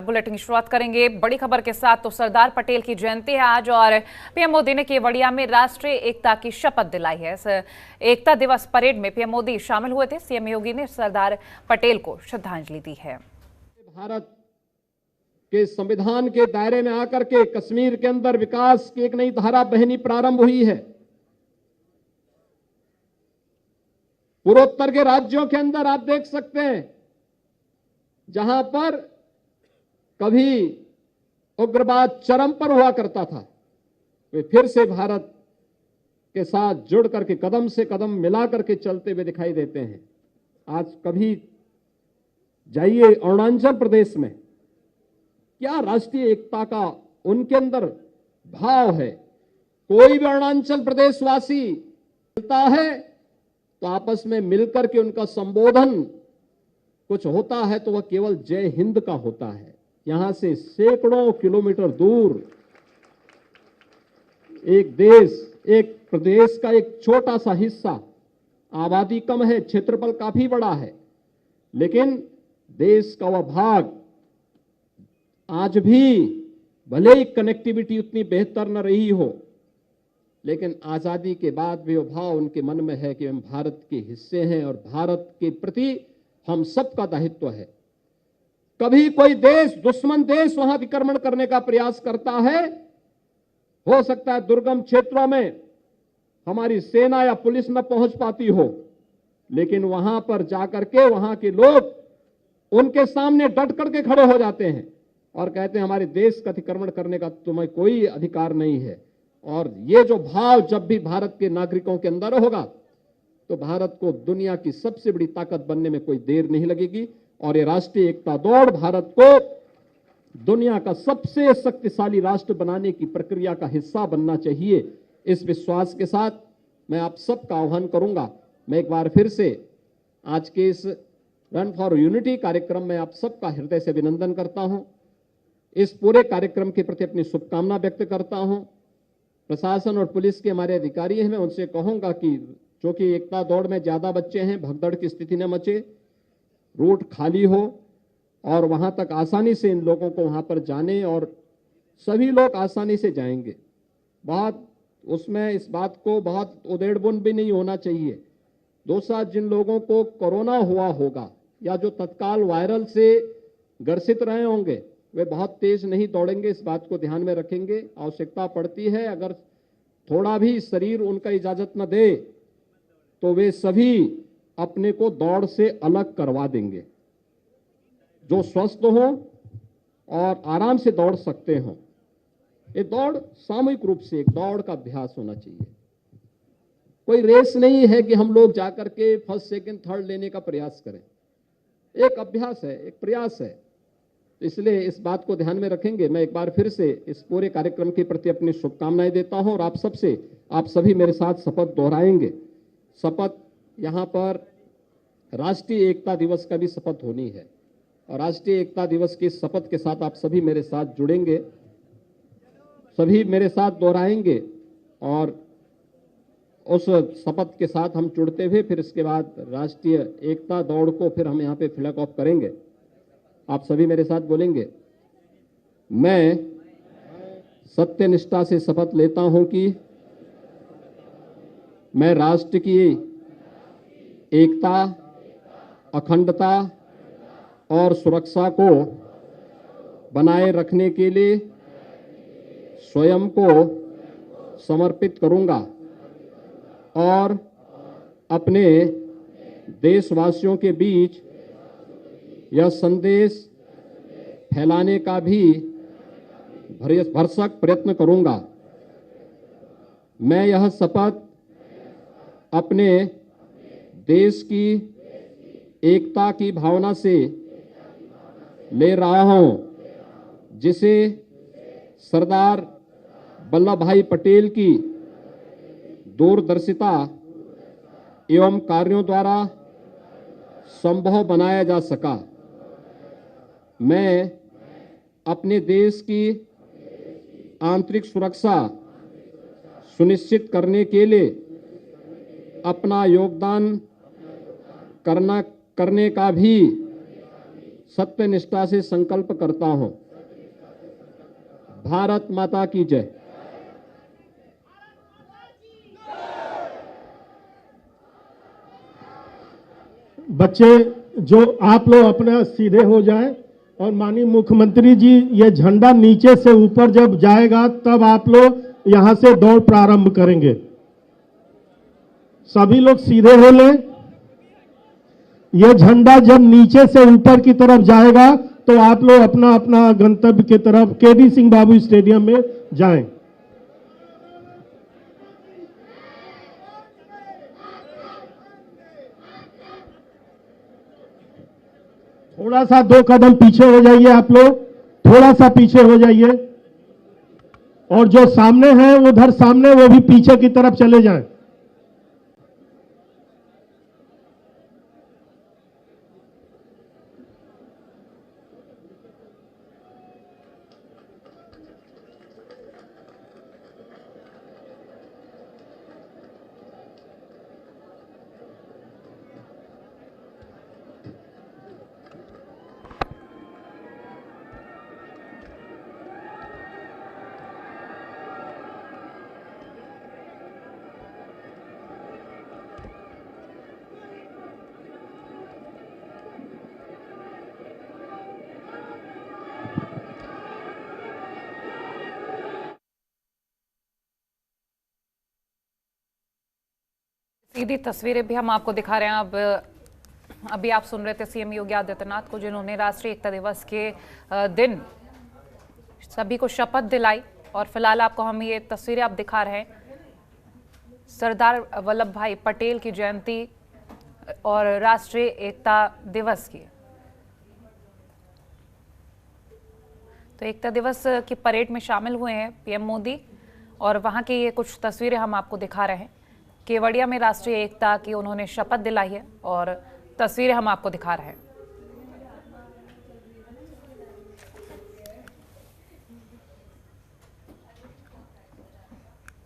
Bulletin की शुरुआत करेंगे बड़ी खबर के साथ। तो सरदार पटेल की जयंती है आज और पीएम मोदी ने केवड़िया में राष्ट्रीय एकता की शपथ दिलाई है। इस एकता दिवस परेड में पीएम मोदी शामिल हुए थे। सीएम योगी ने सरदार पटेल को श्रद्धांजलि दी है। भारत के संविधान के दायरे में आकर के कश्मीर के अंदर विकास की एक नई धारा बहनी प्रारंभ हुई है। पूर्वोत्तर के राज्यों के अंदर आप देख सकते हैं, जहां पर कभी उग्रवाद चरम पर हुआ करता था, वे फिर से भारत के साथ जुड़ करके कदम से कदम मिला करके चलते हुए दिखाई देते हैं। आज कभी जाइए अरुणाचल प्रदेश में, क्या राष्ट्रीय एकता का उनके अंदर भाव है। कोई भी अरुणाचल प्रदेश वासी मिलता है तो आपस में मिलकर के उनका संबोधन कुछ होता है तो वह केवल जय हिंद का होता है। यहां से सैकड़ों किलोमीटर दूर एक देश, एक प्रदेश का एक छोटा सा हिस्सा, आबादी कम है, क्षेत्रफल काफी बड़ा है, लेकिन देश का वह भाग आज भी भले ही कनेक्टिविटी उतनी बेहतर न रही हो, लेकिन आजादी के बाद भी वो भाव उनके मन में है कि हम भारत के हिस्से हैं और भारत के प्रति हम सबका दायित्व है। कभी कोई देश, दुश्मन देश वहां अतिक्रमण करने का प्रयास करता है, हो सकता है दुर्गम क्षेत्रों में हमारी सेना या पुलिस न पहुंच पाती हो, लेकिन वहां पर जाकर के वहां के लोग उनके सामने डट करके खड़े हो जाते हैं और कहते हैं हमारे देश का अतिक्रमण करने का तुम्हें कोई अधिकार नहीं है। और ये जो भाव जब भी भारत के नागरिकों के अंदर होगा तो भारत को दुनिया की सबसे बड़ी ताकत बनने में कोई देर नहीं लगेगी और ये राष्ट्रीय एकता दौड़ भारत को दुनिया का सबसे शक्तिशाली राष्ट्र बनाने की प्रक्रिया का हिस्सा बनना चाहिए। इस विश्वास के साथ मैं आप सबका आह्वान करूंगा। मैं एक बार फिर से आज के इस रन फॉर यूनिटी कार्यक्रम में आप सबका हृदय से अभिनंदन करता हूं। इस पूरे कार्यक्रम के प्रति अपनी शुभकामना व्यक्त करता हूं। प्रशासन और पुलिस के हमारे अधिकारी हैं, मैं उनसे कहूंगा कि जो कि एकता दौड़ में ज्यादा बच्चे हैं, भगदड़ की स्थिति न मचे, रूट खाली हो और वहां तक आसानी से इन लोगों को वहां पर जाने और सभी लोग आसानी से जाएंगे। बहुत उसमें इस बात को बहुत उधेड़बुन भी नहीं होना चाहिए। दो साथ जिन लोगों को कोरोना हुआ होगा या जो तत्काल वायरल से ग्रसित रहे होंगे, वे बहुत तेज नहीं दौड़ेंगे, इस बात को ध्यान में रखेंगे। आवश्यकता पड़ती है, अगर थोड़ा भी शरीर उनका इजाजत न दे तो वे सभी अपने को दौड़ से अलग करवा देंगे। जो स्वस्थ हो और आराम से दौड़ सकते हो, ये दौड़ सामूहिक रूप से एक दौड़ का अभ्यास होना चाहिए। कोई रेस नहीं है कि हम लोग जाकर के फर्स्ट सेकंड थर्ड लेने का प्रयास करें। एक अभ्यास है, एक प्रयास है। इसलिए इस बात को ध्यान में रखेंगे। मैं एक बार फिर से इस पूरे कार्यक्रम के प्रति अपनी शुभकामनाएं देता हूं और आप सभी मेरे साथ शपथ दोहराएंगे। शपथ यहां पर राष्ट्रीय एकता दिवस का भी शपथ होनी है और राष्ट्रीय एकता दिवस की शपथ के साथ आप सभी मेरे साथ जुड़ेंगे, सभी मेरे साथ दोहराएंगे और उस शपथ के साथ हम जुड़ते हुए फिर इसके बाद राष्ट्रीय एकता दौड़ को फिर हम यहाँ पे फ्लैग ऑफ करेंगे। आप सभी मेरे साथ बोलेंगे, मैं सत्यनिष्ठा से शपथ लेता हूं कि मैं राष्ट्र की एकता, अखंडता और सुरक्षा को बनाए रखने के लिए स्वयं को समर्पित करूंगा और अपने देशवासियों के बीच यह संदेश फैलाने का भी भरसक प्रयत्न करूंगा। मैं यह शपथ अपने देश की एकता की भावना से ले रहा हूं, जिसे सरदार वल्लभ भाई पटेल की दूरदर्शिता एवं कार्यों द्वारा संभव बनाया जा सका। मैं अपने देश की आंतरिक सुरक्षा सुनिश्चित करने के लिए अपना योगदान करने का भी सत्य निष्ठा से संकल्प करता हूं। भारत माता की जय। बच्चे जो आप लोग अपना सीधे हो जाएं और माननीय मुख्यमंत्री जी ये झंडा नीचे से ऊपर जब जाएगा तब आप लोग यहां से दौड़ प्रारंभ करेंगे। सभी लोग सीधे हो लें। ये झंडा जब नीचे से ऊपर की तरफ जाएगा तो आप लोग अपना अपना गंतव्य की तरफ केडी सिंह बाबू स्टेडियम में जाएं। थोड़ा सा 2 कदम पीछे हो जाइए आप लोग, थोड़ा सा पीछे हो जाइए। और जो सामने हैं उधर सामने वो भी पीछे की तरफ चले जाएं। सीधी तस्वीरें भी हम आपको दिखा रहे हैं। अब अभी आप सुन रहे थे सीएम योगी आदित्यनाथ को, जिन्होंने राष्ट्रीय एकता दिवस के दिन सभी को शपथ दिलाई। और फिलहाल आपको हम ये तस्वीरें आप दिखा रहे हैं सरदार वल्लभ भाई पटेल की जयंती और राष्ट्रीय एकता दिवस की। तो एकता दिवस की परेड में शामिल हुए हैं पीएम मोदी और वहां की ये कुछ तस्वीरें हम आपको दिखा रहे हैं। केवड़िया में राष्ट्रीय एकता की उन्होंने शपथ दिलाई है और तस्वीरें हम आपको दिखा रहे हैं।